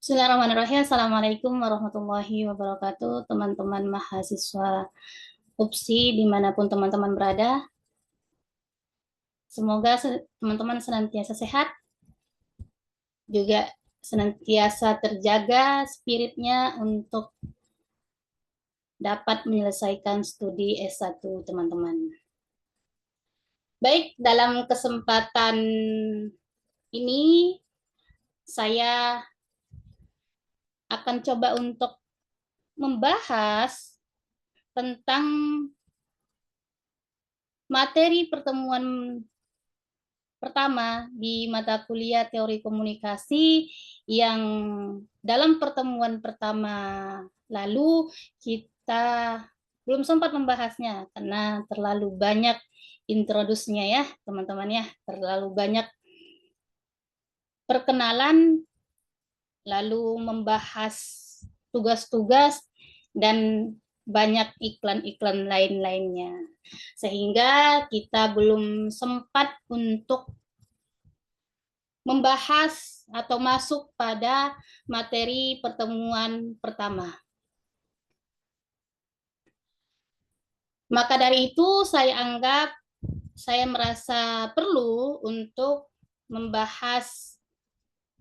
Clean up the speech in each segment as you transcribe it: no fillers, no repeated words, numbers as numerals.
Bismillahirrahmanirrahim. Assalamualaikum warahmatullahi wabarakatuh, teman-teman mahasiswa UPSI dimanapun teman-teman berada. Semoga teman-teman senantiasa sehat, juga senantiasa terjaga spiritnya untuk dapat menyelesaikan studi S1 teman-teman. Baik, dalam kesempatan ini saya akan coba untuk membahas tentang materi pertemuan pertama di mata kuliah teori komunikasi yang dalam pertemuan pertama lalu kita belum sempat membahasnya karena terlalu banyak introduksinya ya teman-teman ya, terlalu banyak perkenalan lalu membahas tugas-tugas dan banyak iklan-iklan lain-lainnya. Sehingga kita belum sempat untuk membahas atau masuk pada materi pertemuan pertama. Maka dari itu saya merasa perlu untuk membahas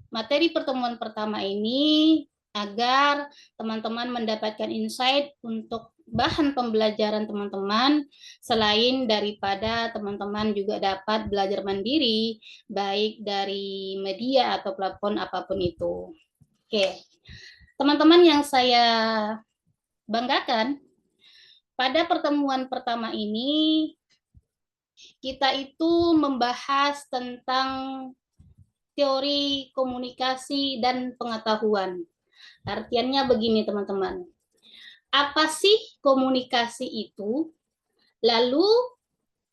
materi pertemuan pertama ini agar teman-teman mendapatkan insight untuk bahan pembelajaran teman-teman, selain daripada teman-teman juga dapat belajar mandiri, baik dari media atau platform apapun itu. Oke, teman-teman yang saya banggakan, pada pertemuan pertama ini, kita itu membahas tentang teori komunikasi dan pengetahuan. Artiannya begini teman-teman, apa sih komunikasi itu? Lalu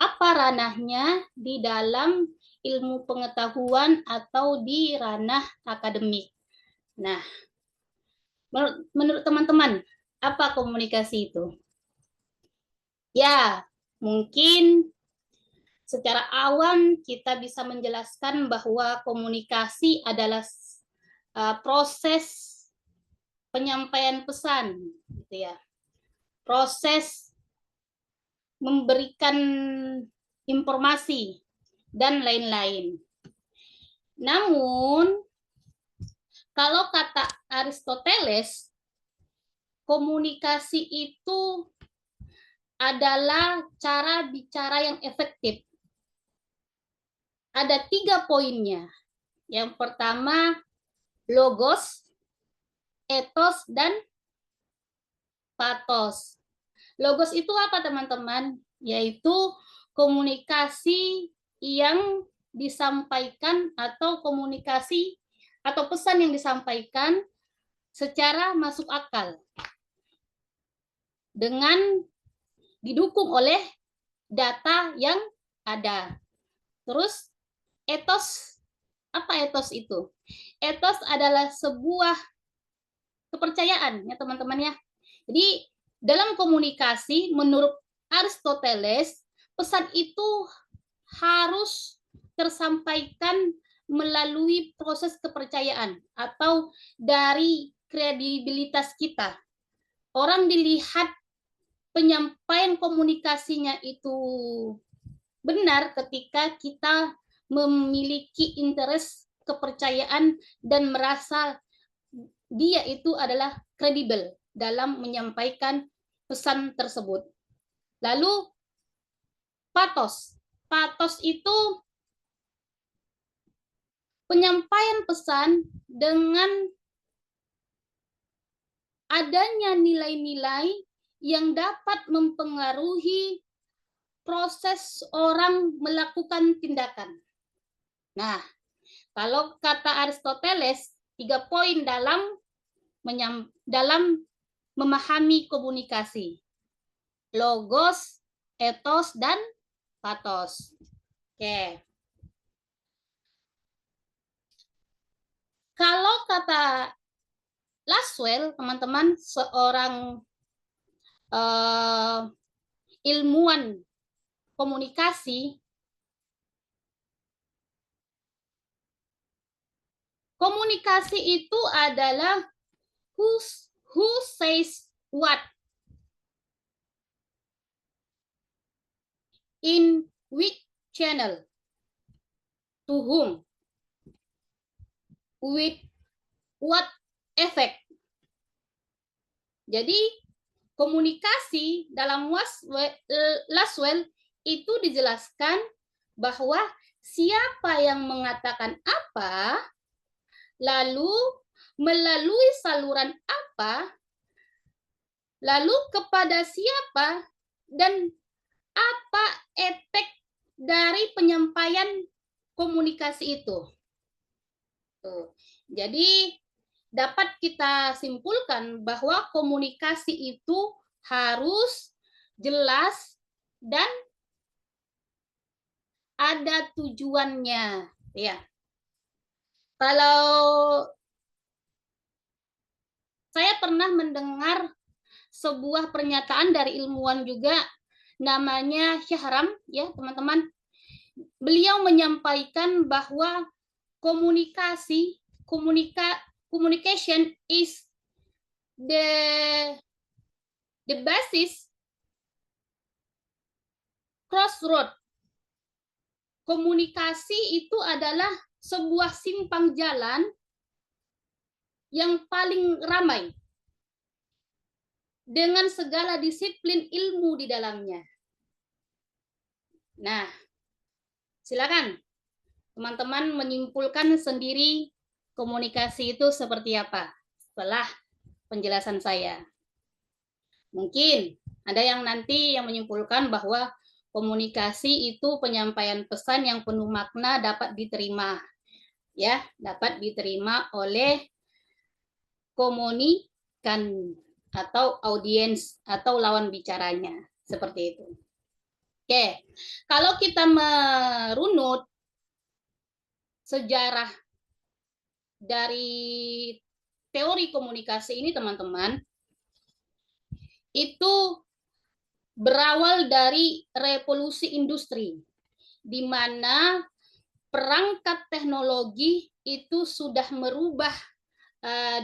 apa ranahnya di dalam ilmu pengetahuan atau di ranah akademik? Nah, menurut teman-teman, apa komunikasi itu? Ya, mungkin secara awam kita bisa menjelaskan bahwa komunikasi adalah proses penyampaian pesan, gitu ya. Proses memberikan informasi dan lain-lain. Namun, kalau kata Aristoteles, komunikasi itu adalah cara bicara yang efektif. Ada 3 poinnya. Yang pertama, logos, etos, dan pathos. Logos itu apa teman-teman? Yaitu komunikasi yang disampaikan atau komunikasi atau pesan yang disampaikan secara masuk akal dengan didukung oleh data yang ada. Terus etos, apa etos itu? Etos adalah sebuah kepercayaan ya teman-teman ya. Jadi dalam komunikasi menurut Aristoteles, pesan itu harus tersampaikan melalui proses kepercayaan atau dari kredibilitas kita. Orang dilihat penyampaian komunikasinya itu benar ketika kita memiliki interest, kepercayaan, dan merasa dia itu adalah kredibel dalam menyampaikan pesan tersebut. Lalu pathos. Pathos itu penyampaian pesan dengan adanya nilai-nilai yang dapat mempengaruhi proses orang melakukan tindakan. Nah, kalau kata Aristoteles, 3 poin dalam memahami komunikasi. Logos, etos, dan pathos. Oke. Kalau kata Laswell, teman-teman, seorang ilmuwan komunikasi, Komunikasi itu adalah who says what in which channel, to whom, with what effect. Jadi komunikasi dalam Laswell itu dijelaskan bahwa siapa yang mengatakan apa, lalu melalui saluran apa, lalu kepada siapa, dan apa efek dari penyampaian komunikasi itu. Tuh. Jadi dapat kita simpulkan bahwa komunikasi itu harus jelas dan ada tujuannya, ya. Kalau saya pernah mendengar sebuah pernyataan dari ilmuwan juga, namanya Shahram, ya teman-teman. Beliau menyampaikan bahwa communication is the basis crossroad. Komunikasi itu adalah sebuah simpang jalan yang paling ramai dengan segala disiplin ilmu di dalamnya. Nah, silakan teman-teman menyimpulkan sendiri komunikasi itu seperti apa setelah penjelasan saya. Mungkin ada yang nanti yang menyimpulkan bahwa komunikasi itu penyampaian pesan yang penuh makna dapat diterima, ya, dapat diterima oleh komunikan atau audiens atau lawan bicaranya, seperti itu. Oke, kalau kita merunut sejarah dari teori komunikasi ini, teman-teman, itu berawal dari revolusi industri, di mana perangkat teknologi itu sudah merubah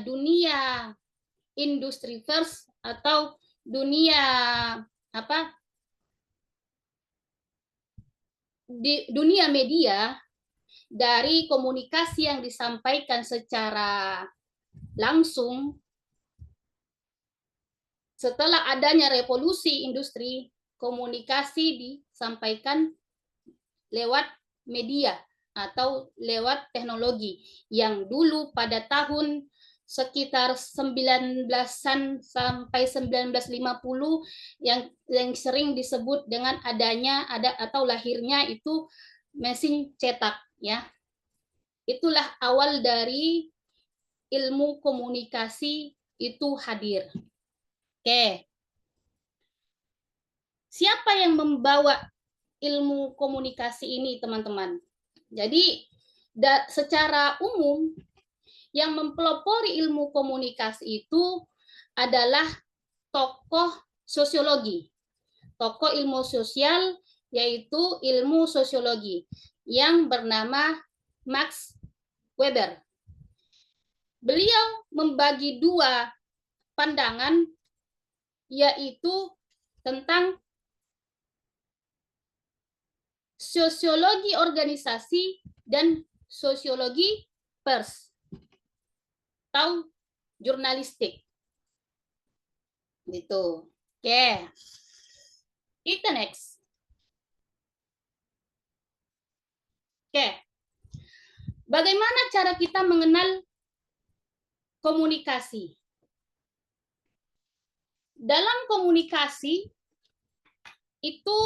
dunia industri first atau dunia dunia media dari komunikasi yang disampaikan secara langsung. Setelah adanya revolusi industri, komunikasi disampaikan lewat media atau lewat teknologi yang dulu pada tahun sekitar 19-an sampai 1950 yang sering disebut dengan atau lahirnya itu mesin cetak, ya. Itulah awal dari ilmu komunikasi itu hadir. Oke. Siapa yang membawa ilmu komunikasi ini, teman-teman? Jadi, secara umum yang mempelopori ilmu komunikasi itu adalah tokoh sosiologi. Tokoh ilmu sosial yaitu ilmu sosiologi yang bernama Max Weber. Beliau membagi dua pandangan, yaitu tentang sosiologi organisasi dan sosiologi pers atau jurnalistik. Gitu. Oke. Kita next. Oke. Bagaimana cara kita mengenal komunikasi? Dalam komunikasi itu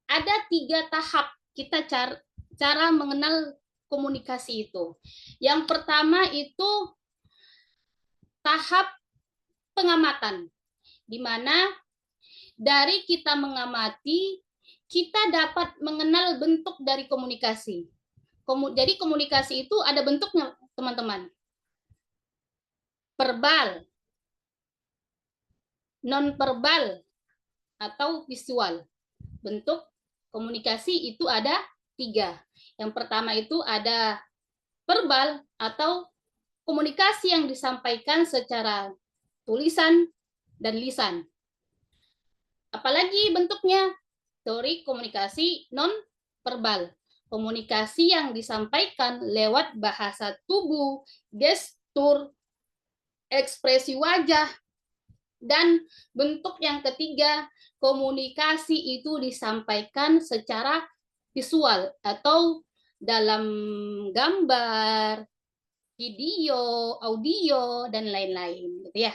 ada 3 tahap kita cara mengenal komunikasi itu. Yang pertama itu tahap pengamatan, di mana dari kita mengamati, kita dapat mengenal bentuk dari komunikasi. Jadi komunikasi itu ada bentuknya, teman-teman. Verbal, non-verbal, atau visual. Bentuk komunikasi itu ada 3. Yang pertama itu ada verbal atau komunikasi yang disampaikan secara tulisan dan lisan. Apalagi bentuknya? Teori komunikasi non-verbal. Komunikasi yang disampaikan lewat bahasa tubuh, gestur, ekspresi wajah, dan bentuk yang ketiga, komunikasi itu disampaikan secara visual atau dalam gambar, video, audio, dan lain-lain, gitu ya.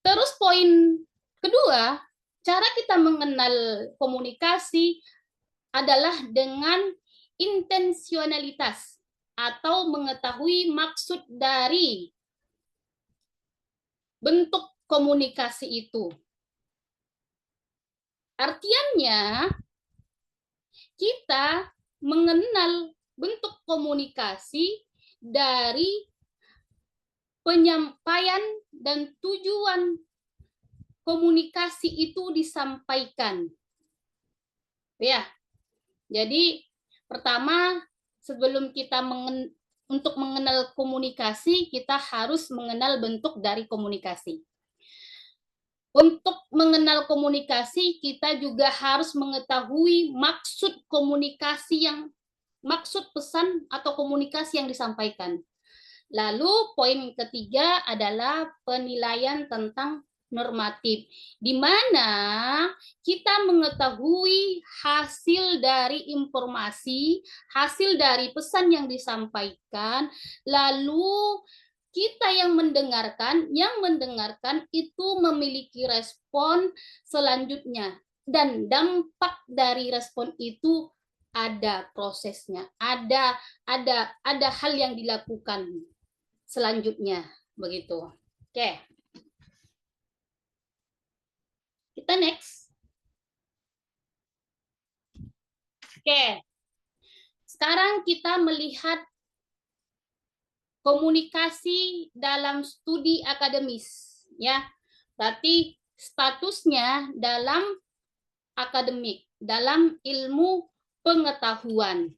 Terus poin kedua, cara kita mengenal komunikasi adalah dengan intensionalitas atau mengetahui maksud dari bentuk komunikasi itu. Artiannya, kita mengenal bentuk komunikasi dari penyampaian dan tujuan komunikasi itu disampaikan. Ya, jadi pertama sebelum kita untuk mengenal komunikasi, kita harus mengenal bentuk dari komunikasi. Untuk mengenal komunikasi, kita juga harus mengetahui maksud komunikasi maksud pesan atau komunikasi yang disampaikan. Lalu poin ketiga adalah penilaian tentang normatif, di mana kita mengetahui hasil dari informasi, hasil dari pesan yang disampaikan, lalu kita yang mendengarkan itu memiliki respon selanjutnya, dan dampak dari respon itu ada prosesnya, ada hal yang dilakukan selanjutnya, begitu. Oke, kita next. Oke, sekarang kita melihat komunikasi dalam studi akademis, ya. Berarti statusnya dalam akademik, dalam ilmu pengetahuan.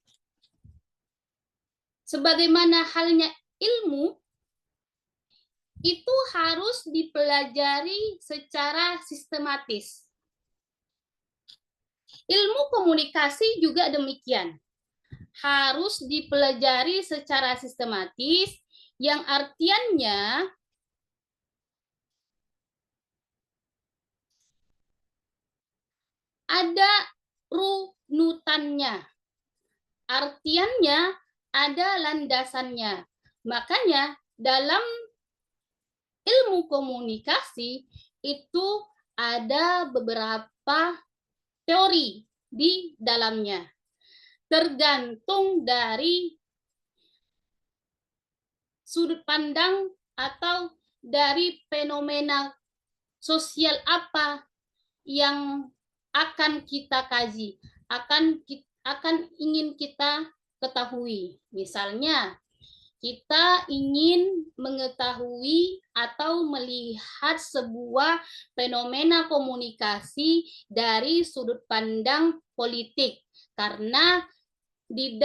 Sebagaimana halnya ilmu, itu harus dipelajari secara sistematis. Ilmu komunikasi juga demikian. Harus dipelajari secara sistematis, yang artiannya ada runutannya. Artiannya ada landasannya. Makanya dalam ilmu komunikasi itu ada beberapa teori di dalamnya. Tergantung dari sudut pandang atau dari fenomena sosial apa yang akan kita kaji, akan ingin kita ketahui. Misalnya, kita ingin mengetahui atau melihat sebuah fenomena komunikasi dari sudut pandang politik, karena di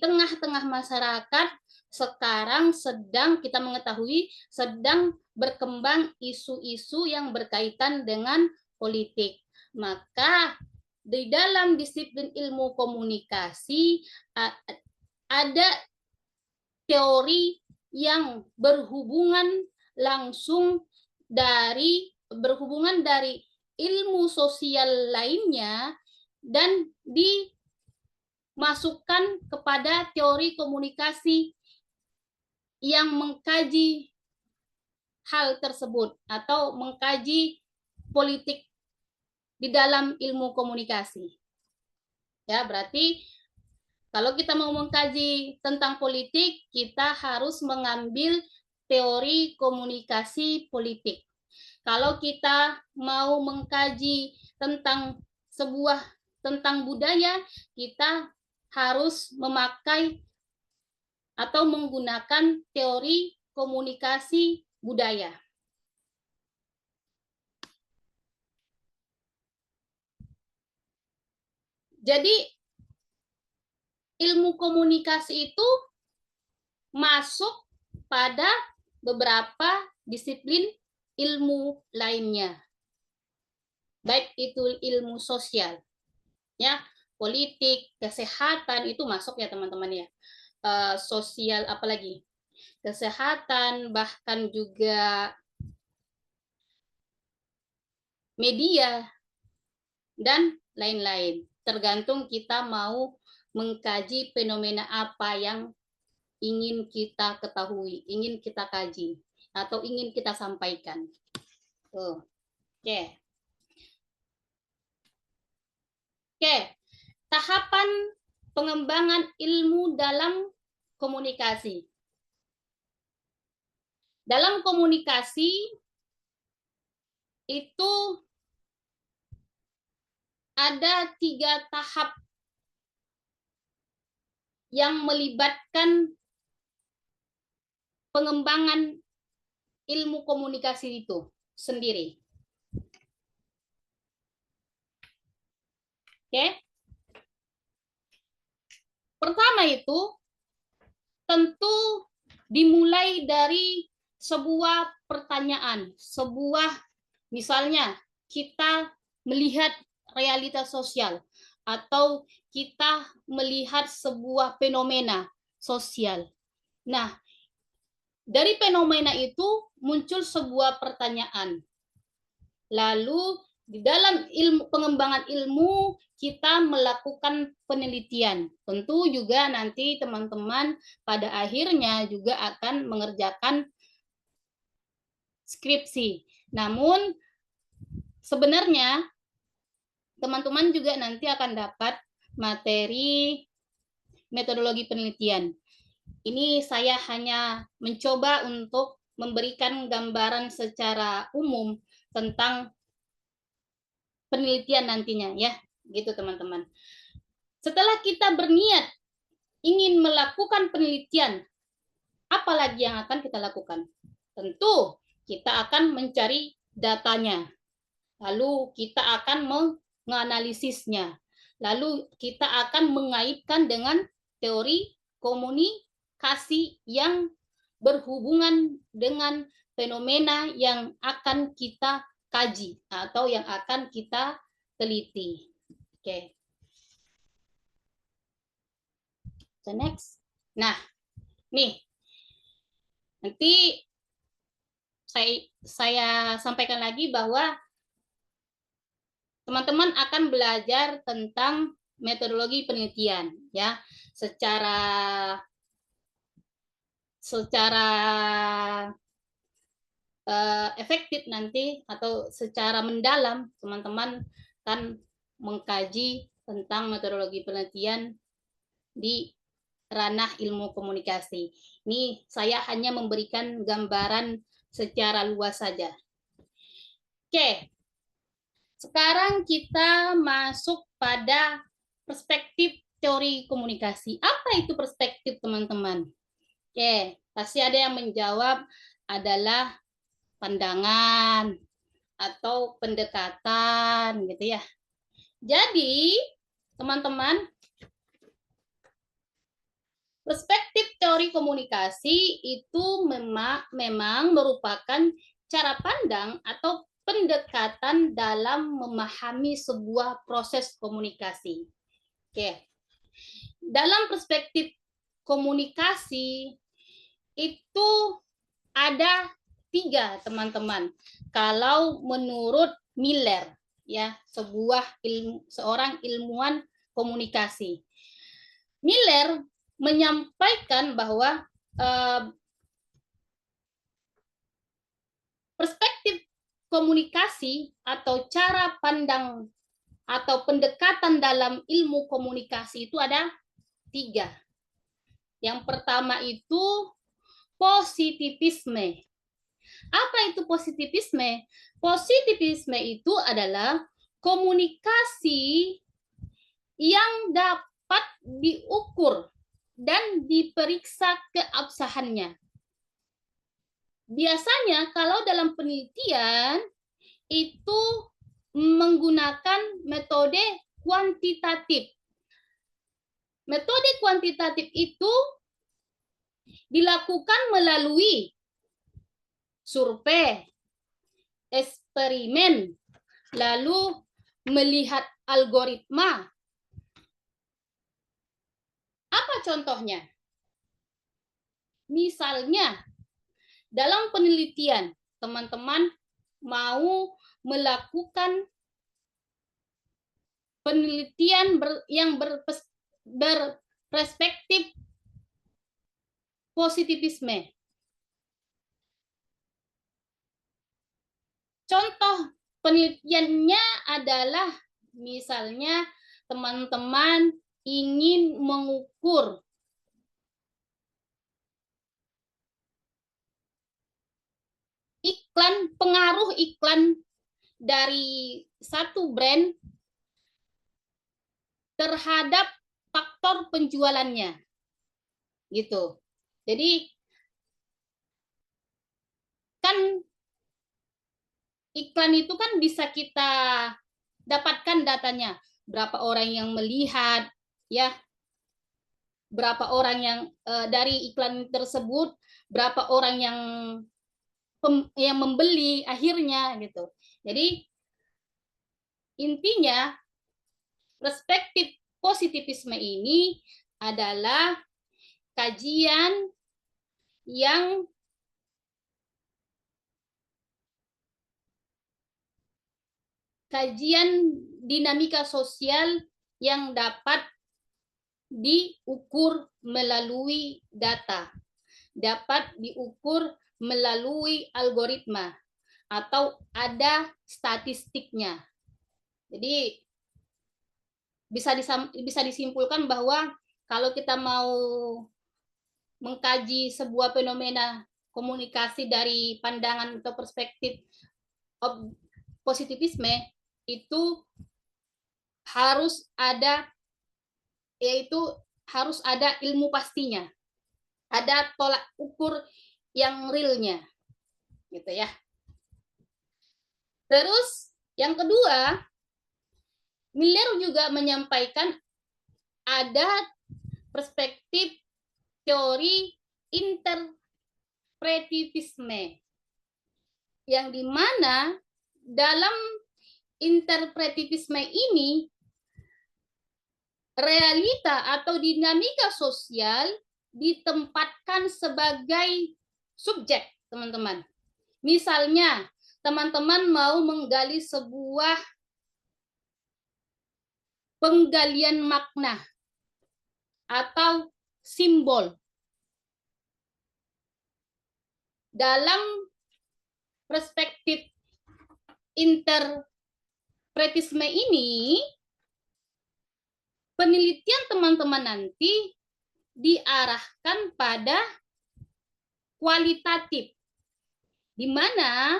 tengah-tengah masyarakat sekarang kita mengetahui sedang berkembang isu-isu yang berkaitan dengan politik. Maka di dalam disiplin ilmu komunikasi ada teori yang berhubungan dari ilmu sosial lainnya dan dimasukkan kepada teori komunikasi yang mengkaji hal tersebut atau mengkaji politik di dalam ilmu komunikasi. Ya, berarti kalau kita mau mengkaji tentang politik, kita harus mengambil teori komunikasi politik. Kalau kita mau mengkaji tentang budaya, kita harus memakai atau menggunakan teori komunikasi budaya. Jadi ilmu komunikasi itu masuk pada beberapa disiplin ilmu lainnya. Baik itu ilmu sosial, ya, politik, kesehatan itu masuk ya teman-teman ya. Sosial apalagi? Kesehatan, bahkan juga media dan lain-lain. Tergantung kita mau mengkaji fenomena apa yang ingin kita ketahui, ingin kita kaji, atau ingin kita sampaikan. Tuh. Oke. Oke. Tahapan pengembangan ilmu dalam komunikasi. Dalam komunikasi itu ada 3 tahap yang melibatkan pengembangan ilmu komunikasi itu sendiri. Oke. Pertama itu tentu dimulai dari sebuah pertanyaan, misalnya kita melihat realitas sosial atau kita melihat sebuah fenomena sosial. Nah, dari fenomena itu muncul sebuah pertanyaan. Lalu di dalam pengembangan ilmu kita melakukan penelitian. Tentu juga nanti teman-teman pada akhirnya juga akan mengerjakan skripsi. Namun sebenarnya teman-teman juga nanti akan dapat materi metodologi penelitian. Ini saya hanya mencoba untuk memberikan gambaran secara umum tentang penelitian nantinya ya, gitu teman-teman. Setelah kita berniat ingin melakukan penelitian, apa lagi yang akan kita lakukan? Tentu kita akan mencari datanya. Lalu kita akan menganalisisnya. Lalu kita akan mengaitkan dengan teori komunikasi yang berhubungan dengan fenomena yang akan kita kaji atau yang akan kita teliti. Oke. So next. Nah, nih. Nanti saya sampaikan lagi bahwa teman-teman akan belajar tentang metodologi penelitian ya, secara efektif nanti atau secara mendalam teman-teman kan mengkaji tentang metodologi penelitian di ranah ilmu komunikasi. Ini saya hanya memberikan gambaran secara luas saja. Oke. Sekarang kita masuk pada perspektif teori komunikasi. Apa itu perspektif, teman-teman? Oke, pasti ada yang menjawab adalah pandangan atau pendekatan gitu ya. Jadi, teman-teman, perspektif teori komunikasi itu memang merupakan cara pandang atau pendekatan dalam memahami sebuah proses komunikasi. Oke. Dalam perspektif komunikasi itu ada 3, teman-teman. Kalau menurut Miller ya, seorang ilmuwan komunikasi. Miller menyampaikan bahwa perspektif komunikasi atau cara pandang atau pendekatan dalam ilmu komunikasi itu ada 3. Yang pertama itu positivisme. Apa itu positivisme? Positivisme itu adalah komunikasi yang dapat diukur dan diperiksa keabsahannya. Biasanya kalau dalam penelitian itu menggunakan metode kuantitatif. Metode kuantitatif itu dilakukan melalui survei, eksperimen, lalu melihat algoritma. Apa contohnya? Misalnya, dalam penelitian, teman-teman mau melakukan penelitian yang berperspektif positivisme. Contoh penelitiannya adalah misalnya teman-teman ingin mengukur pengaruh iklan dari satu brand terhadap faktor penjualannya. Gitu. Jadi kan iklan itu kan bisa kita dapatkan datanya, berapa orang yang melihat, ya, berapa orang yang dari iklan tersebut, berapa orang yang membeli akhirnya gitu. Jadi intinya perspektif positivisme ini adalah kajian yang dinamika sosial yang dapat diukur melalui data, dapat diukur melalui algoritma, atau ada statistiknya. Jadi bisa disimpulkan bahwa kalau kita mau mengkaji sebuah fenomena komunikasi dari pandangan atau perspektif positivisme, itu harus ada, yaitu harus ada ilmu pastinya, ada tolak ukur yang realnya, gitu ya. Terus yang kedua, Miller juga menyampaikan ada perspektif teori interpretivisme, yang dimana dalam interpretivisme ini realita atau dinamika sosial ditempatkan sebagai subjek, teman-teman. Misalnya, teman-teman mau menggali sebuah penggalian makna atau simbol. Dalam perspektif interpretisme ini, penelitian teman-teman nanti diarahkan pada kualitatif, di mana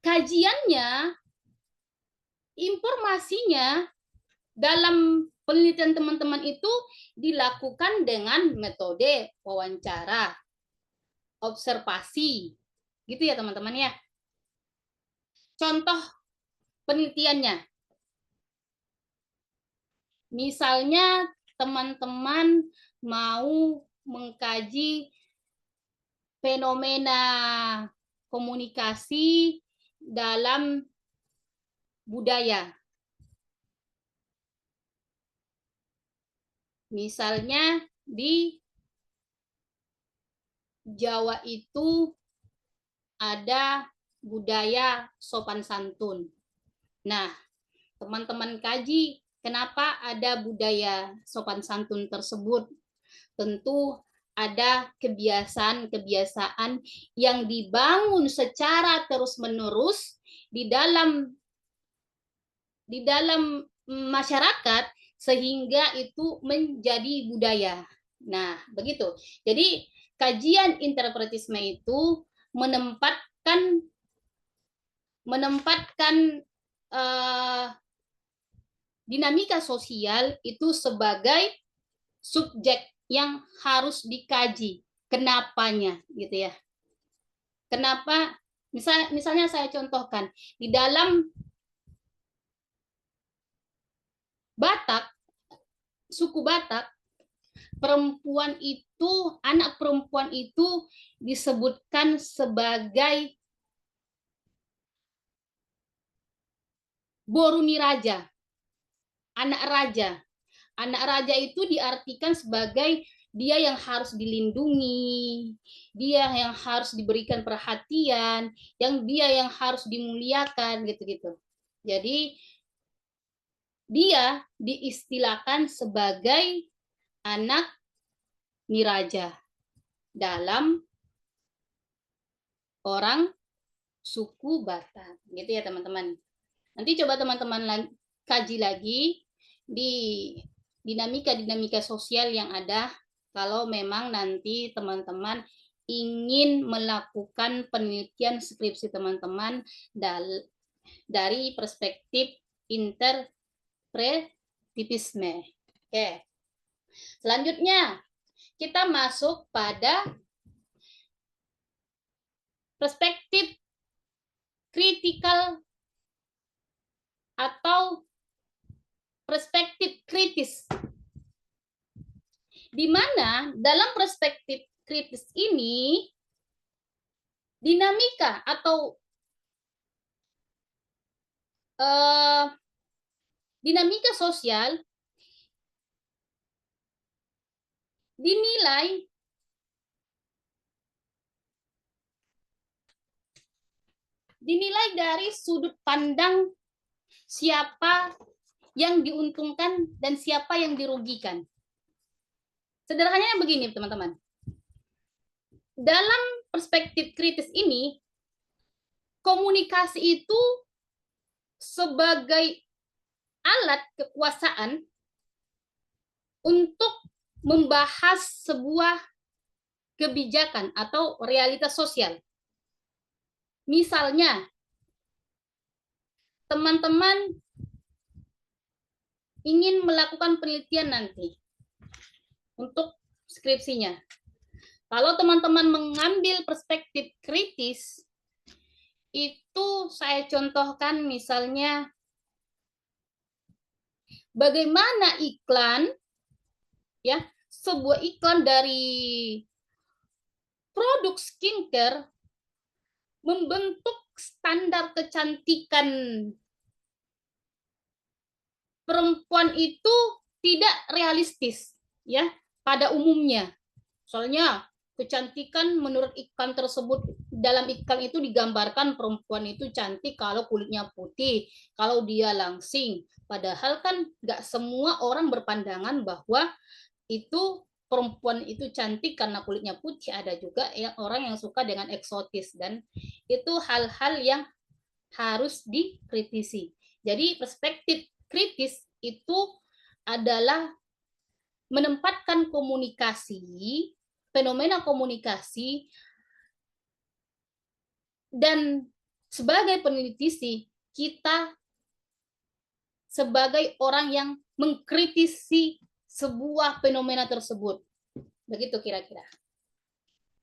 kajiannya, informasinya dalam penelitian teman-teman itu dilakukan dengan metode wawancara, observasi, gitu ya teman-teman ya. Contoh penelitiannya, misalnya teman-teman mau mengkaji fenomena komunikasi dalam budaya. Misalnya di Jawa itu ada budaya sopan santun. Nah, teman-teman kaji kenapa ada budaya sopan santun tersebut. Tentu ada kebiasaan-kebiasaan yang dibangun secara terus-menerus di dalam masyarakat sehingga itu menjadi budaya. Nah, begitu. Jadi kajian interpretisme itu menempatkan dinamika sosial itu sebagai subjek yang harus dikaji kenapanya, gitu ya. Kenapa? Misalnya saya contohkan di dalam Batak, suku Batak perempuan itu, anak perempuan itu disebutkan sebagai Boruni Raja, anak raja. Anak raja itu diartikan sebagai dia yang harus dilindungi, dia yang harus diberikan perhatian, dia yang harus dimuliakan gitu-gitu. Jadi dia diistilahkan sebagai anak niraja dalam orang suku Batak. Gitu ya teman-teman. Nanti coba teman-teman kaji lagi di dinamika-dinamika sosial yang ada kalau memang nanti teman-teman ingin melakukan penelitian skripsi teman-teman dari perspektif interpretivisme. Oke. Selanjutnya, kita masuk pada perspektif kritikal atau perspektif kritis. Di mana dalam perspektif kritis ini dinamika atau dinamika sosial dinilai dari sudut pandang siapa yang diuntungkan dan siapa yang dirugikan. Sederhananya begini, teman-teman. Dalam perspektif kritis ini, komunikasi itu sebagai alat kekuasaan untuk membahas sebuah kebijakan atau realitas sosial. Misalnya, teman-teman ingin melakukan penelitian nanti untuk skripsinya. Kalau teman-teman mengambil perspektif kritis, itu saya contohkan misalnya bagaimana iklan, ya, sebuah iklan dari produk skincare membentuk standar kecantikan perempuan itu tidak realistis, ya, pada umumnya. Soalnya kecantikan menurut iklan tersebut, dalam iklan itu digambarkan perempuan itu cantik kalau kulitnya putih, kalau dia langsing. Padahal kan nggak semua orang berpandangan bahwa itu perempuan itu cantik karena kulitnya putih. Ada juga yang orang yang suka dengan eksotis, dan itu hal-hal yang harus dikritisi. Jadi perspektif kritis itu adalah menempatkan komunikasi, fenomena komunikasi, dan sebagai peneliti kita sebagai orang yang mengkritisi sebuah fenomena tersebut. Begitu kira-kira.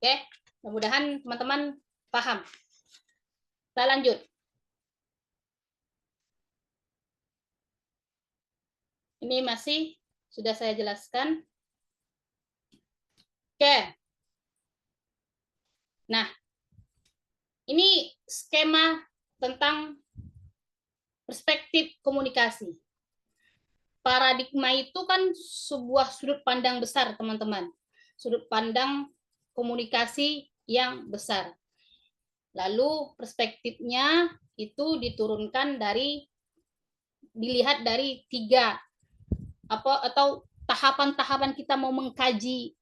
Oke, mudah-mudahan teman-teman paham. Kita lanjut. Ini masih sudah saya jelaskan. Oke. Nah, ini skema tentang perspektif komunikasi. Paradigma itu kan sebuah sudut pandang besar, teman-teman. Sudut pandang komunikasi yang besar. Lalu perspektifnya itu diturunkan dilihat dari 3 atau tahapan-tahapan kita mau mengkaji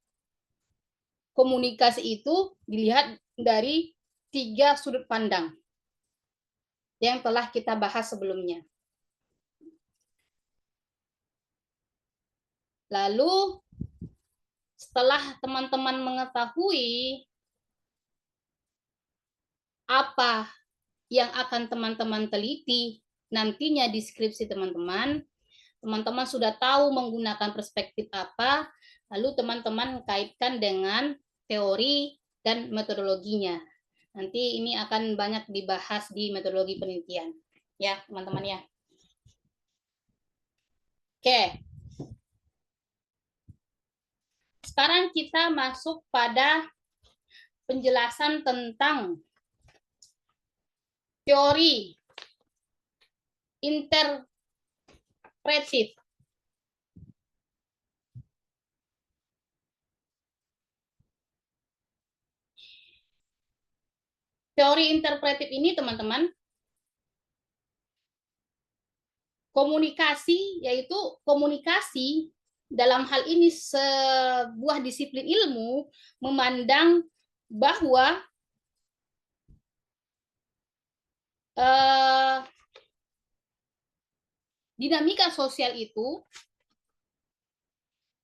komunikasi itu dilihat dari 3 sudut pandang yang telah kita bahas sebelumnya. Lalu setelah teman-teman mengetahui apa yang akan teman-teman teliti nantinya di skripsi teman-teman sudah tahu menggunakan perspektif apa, lalu teman-teman kaitkan dengan teori dan metodologinya. Nanti ini akan banyak dibahas di metodologi penelitian. Ya, teman-teman ya. Oke. sekarang kita masuk pada penjelasan tentang teori interpretif. Teori interpretif ini, teman-teman, komunikasi, yaitu komunikasi dalam hal ini sebuah disiplin ilmu memandang bahwa dinamika sosial itu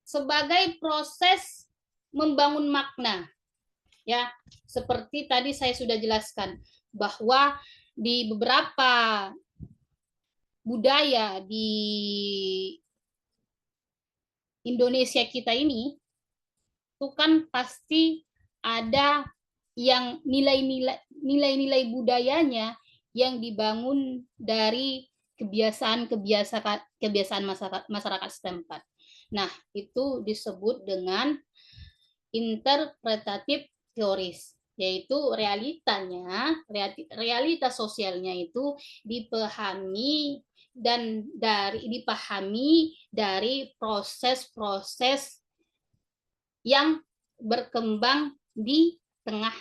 sebagai proses membangun makna. Ya, seperti tadi saya sudah jelaskan bahwa di beberapa budaya di Indonesia kita ini itu kan pasti ada yang nilai-nilai budayanya yang dibangun dari kebiasaan masyarakat setempat. Nah, itu disebut dengan interpretatif teoris, yaitu realitas sosialnya itu dipahami dari proses-proses yang berkembang di tengah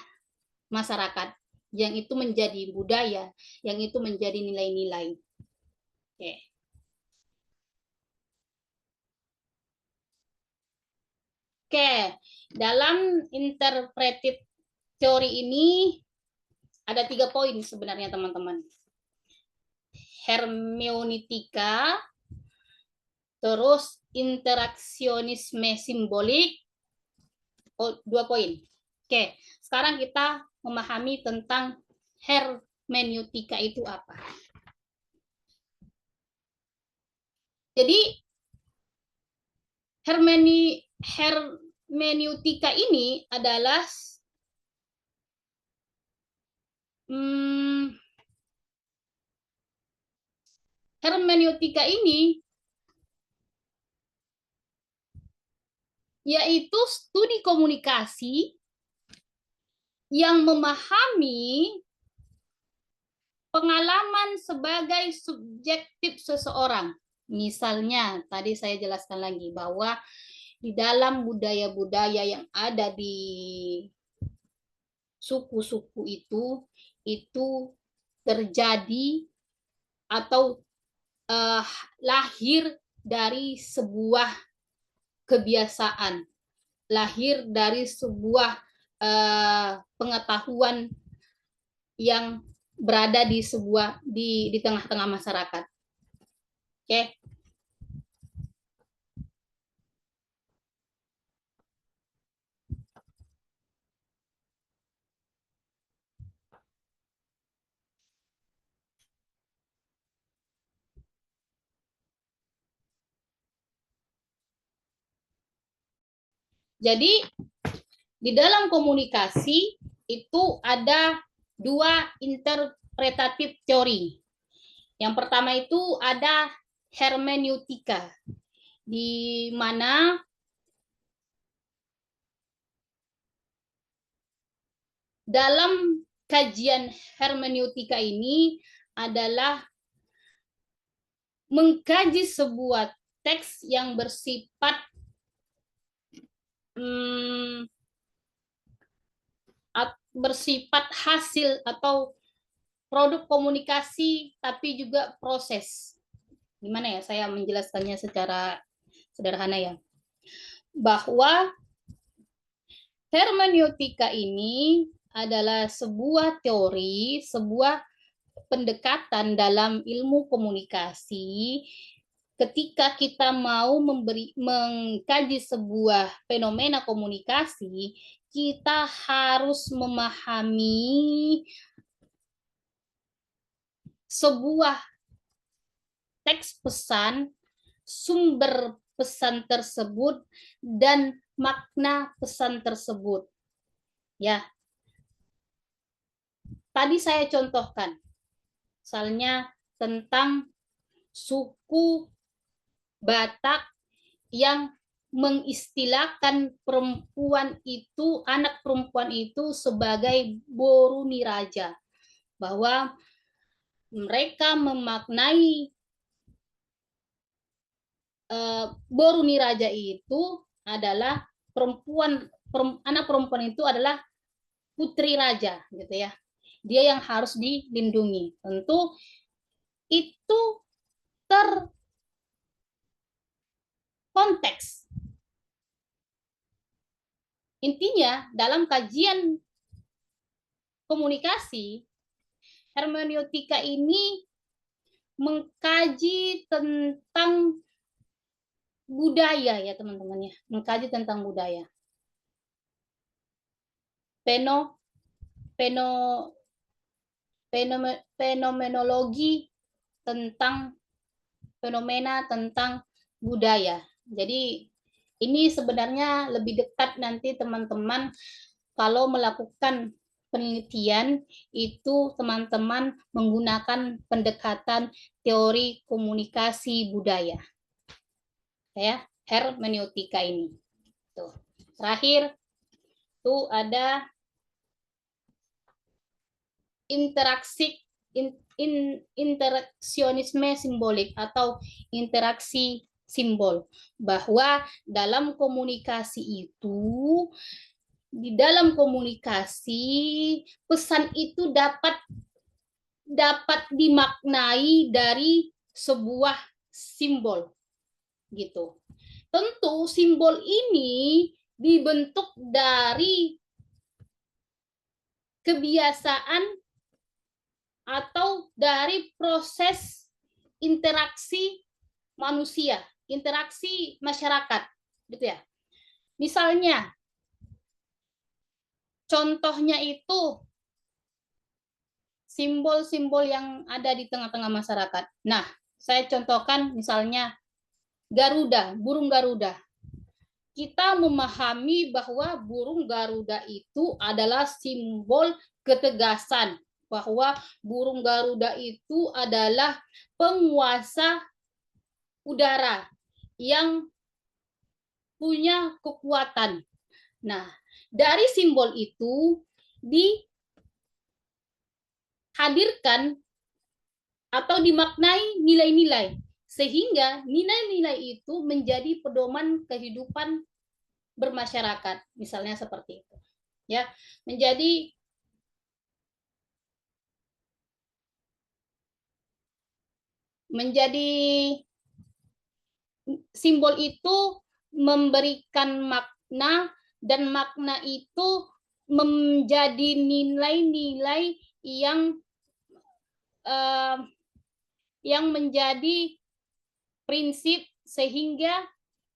masyarakat, yang itu menjadi budaya, yang itu menjadi nilai-nilai. Oke. Oke, dalam interpretif teori ini ada 3 poin sebenarnya, teman-teman. Hermeneutika, terus interaksionisme simbolik, 2 poin. Oke, sekarang kita memahami tentang hermeneutika itu apa. Jadi hermeneutika ini adalah hermeneutika ini yaitu studi komunikasi yang memahami pengalaman sebagai subjektif seseorang. Misalnya, tadi saya jelaskan lagi bahwa di dalam budaya-budaya yang ada di suku-suku itu terjadi atau lahir dari sebuah kebiasaan, lahir dari sebuah pengetahuan yang berada di tengah-tengah masyarakat. Oke. Jadi di dalam komunikasi itu ada 2 interpretatif teori. Yang pertama itu ada hermeneutika, di mana dalam kajian hermeneutika ini adalah mengkaji sebuah teks yang bersifat hasil atau produk komunikasi, tapi juga proses. Gimana ya saya menjelaskannya secara sederhana ya, bahwa hermeneutika ini adalah sebuah teori, sebuah pendekatan dalam ilmu komunikasi ketika kita mau mengkaji sebuah fenomena komunikasi, kita harus memahami sebuah teks pesan, sumber pesan tersebut, dan makna pesan tersebut. Ya. Tadi saya contohkan, misalnya tentang suku Batak yang mengistilahkan perempuan itu, anak perempuan itu sebagai boru niraja, bahwa mereka memaknai boru niraja itu adalah anak perempuan itu adalah putri raja, gitu ya. Dia yang harus dilindungi. Tentu itu terkonteks. Intinya dalam kajian komunikasi, hermeneutika ini mengkaji tentang budaya ya teman-teman ya, mengkaji tentang budaya. Fenomenologi tentang fenomena tentang budaya. Jadi ini sebenarnya lebih dekat nanti teman-teman kalau melakukan penelitian itu teman-teman menggunakan pendekatan teori komunikasi budaya. Ya, hermeneutika ini. Tuh. Terakhir tuh ada interaksionisme simbolik atau interaksi simbol, bahwa dalam komunikasi itu, di dalam komunikasi pesan itu dapat dimaknai dari sebuah simbol gitu. Tentu simbol ini dibentuk dari kebiasaan atau dari proses interaksi manusia, interaksi masyarakat, gitu ya. Misalnya, contohnya itu simbol-simbol yang ada di tengah-tengah masyarakat. Nah, saya contohkan misalnya Garuda, burung Garuda. Kita memahami bahwa burung Garuda itu adalah simbol ketegasan, bahwa burung Garuda itu adalah penguasa udara yang punya kekuatan. Nah, dari simbol itu dihadirkan atau dimaknai nilai-nilai, sehingga nilai-nilai itu menjadi pedoman kehidupan bermasyarakat, misalnya seperti itu. Ya, menjadi simbol itu memberikan makna, dan makna itu menjadi nilai-nilai yang menjadi prinsip, sehingga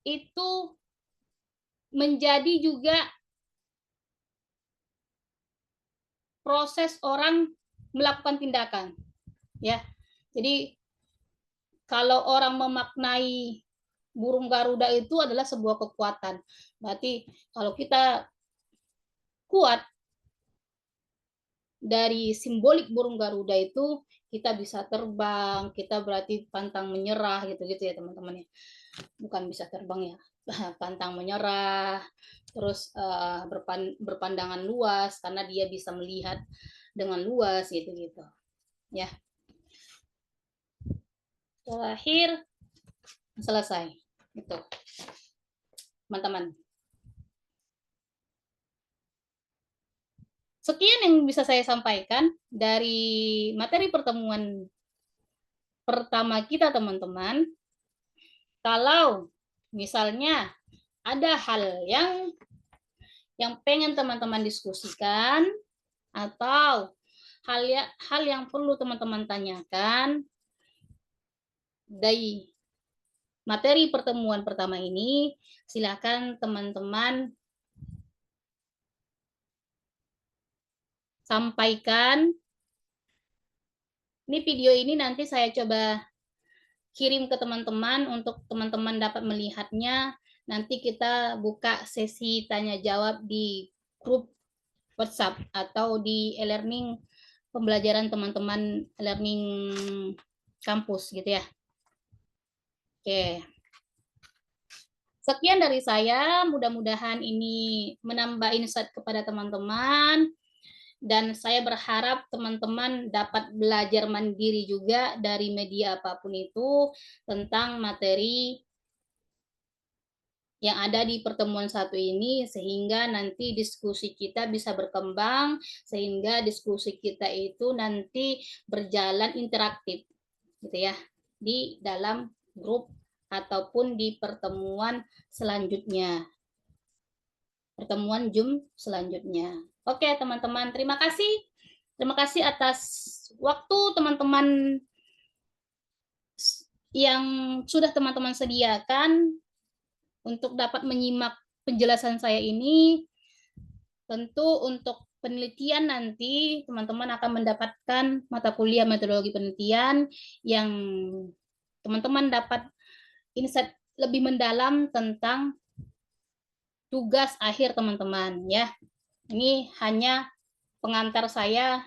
itu menjadi juga proses orang melakukan tindakan, ya. Jadi kalau orang memaknai burung Garuda itu adalah sebuah kekuatan, berarti kalau kita kuat dari simbolik burung Garuda itu, kita bisa terbang, kita berarti pantang menyerah, gitu-gitu ya teman-teman ya. Bukan bisa terbang ya, pantang menyerah, terus berpandangan luas karena dia bisa melihat dengan luas, gitu-gitu ya. Terakhir selesai itu teman-teman. Sekian yang bisa saya sampaikan dari materi pertemuan pertama kita teman-teman. Kalau misalnya ada hal yang pengen teman-teman diskusikan, atau hal yang perlu teman-teman tanyakan dari materi pertemuan pertama ini, silakan teman-teman sampaikan. Ini video ini nanti saya coba kirim ke teman-teman untuk teman-teman dapat melihatnya. Nanti kita buka sesi tanya jawab di grup WhatsApp atau di e-learning pembelajaran teman-teman learning kampus gitu ya. Oke. Sekian dari saya, mudah-mudahan ini menambah insight kepada teman-teman, dan saya berharap teman-teman dapat belajar mandiri juga dari media apapun itu tentang materi yang ada di pertemuan satu ini, sehingga nanti diskusi kita bisa berkembang, sehingga diskusi kita itu nanti berjalan interaktif, gitu ya, di dalam grup ataupun di pertemuan selanjutnya, pertemuan Zoom selanjutnya. Oke, teman-teman, terima kasih. Terima kasih atas waktu teman-teman yang sudah teman-teman sediakan untuk dapat menyimak penjelasan saya ini. Tentu untuk penelitian nanti teman-teman akan mendapatkan mata kuliah metodologi penelitian yang teman-teman dapat insight lebih mendalam tentang tugas akhir teman-teman ya. Ini hanya pengantar saya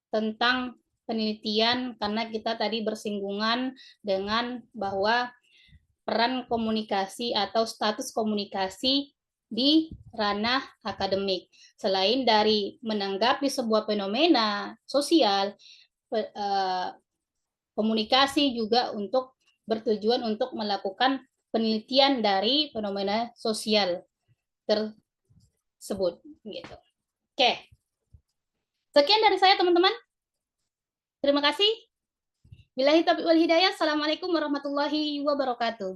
tentang penelitian karena kita tadi bersinggungan dengan bahwa peran komunikasi atau status komunikasi di ranah akademik. Selain dari menanggapi sebuah fenomena sosial, komunikasi juga untuk bertujuan untuk melakukan penelitian dari fenomena sosial tersebut. Gitu. Oke, sekian dari saya teman-teman. Terima kasih. Billahi taufiq wal hidayah. Assalamualaikum warahmatullahi wabarakatuh.